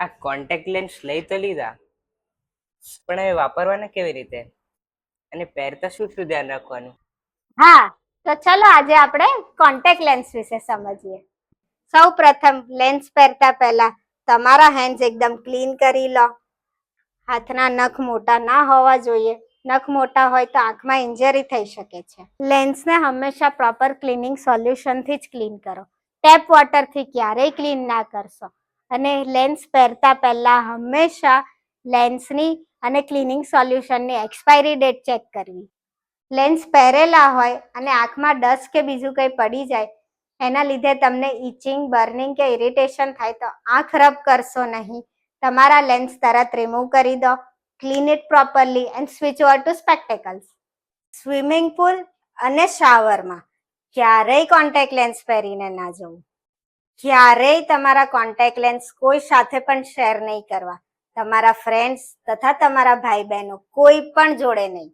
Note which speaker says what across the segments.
Speaker 1: આ contact lens લઈ તો લીધા, પણ હવે વાપરવાના કેવી રીતે અને પહેરતા શું શું ધ્યાન રાખવાનું?
Speaker 2: હા, તો ચલો આજે આપણે કોન્ટેક્ટ લેન્સ વિશે સમજીએ. સૌ પ્રથમ લેન્સ પહેરતા પહેલા તમારા હેન્ડ્સ એકદમ ક્લીન કરી લો. હાથના નખ મોટા ના હોવા જોઈએ. નખ મોટા હોય તો આંખમાં ઇન્જરી થઈ શકે છે. લેન્સને હંમેશા પ્રોપર ક્લીનિંગ સોલ્યુશનથી જ ક્લીન કરો. ટેપ વોટરથી ક્યારેય ક્લીન ના કરશો. અને લેન્સ પહેરતા પહેલા હંમેશા લેન્સની અને ક્લીનિંગ સોલ્યુશનની એક્સપાયરી ડેટ ચેક કરવી. લેન્સ પહેરેલા હોય અને આંખમાં ડસ્ટ કે બીજું કંઈ પડી જાય, એના લીધે તમને ઇચિંગ, બર્નિંગ કે ઇરિટેશન થાય તો આંખ રબ કરશો નહીં. તમારા લેન્સ તરત રિમૂવ કરી દો. Clean it properly and switch over to spectacles. Swimming pool અને શાવરમાં ક્યારેય કોન્ટેક્ટ લેન્સ પહેરીને ના જવું. ક્યારેય તમારા કોન્ટેક્ટ લેન્સ કોઈ સાથે પણ શેર નહીં કરવા. તમારા ફ્રેન્ડ્સ તથા તમારા ભાઈ બહેનો કોઈ પણ જોડે નહીં.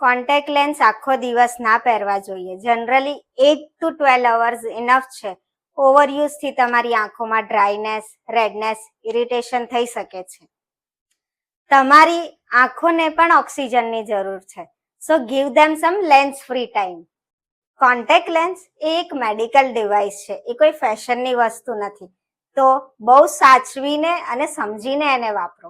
Speaker 2: કોન્ટેક્ટ લેન્સ આખો દિવસ ના પહેરવા જોઈએ. જનરલી 8 to 12 અવર્સ ઇનફ છે. ઓવરયુઝથી તમારી આંખોમાં ડ્રાયનેસ, રેડનેસ, ઇરિટેશન થઈ શકે છે. તમારી આંખોને પણ ઓક્સિજનની જરૂર છે. So give them some lens free time. Contact lens એ એક મેડિકલ ડિવાઇસ છે, એ કોઈ ફેશનની વસ્તુ નથી. તો બહુ સાચવીને અને સમજીને એને વાપરો.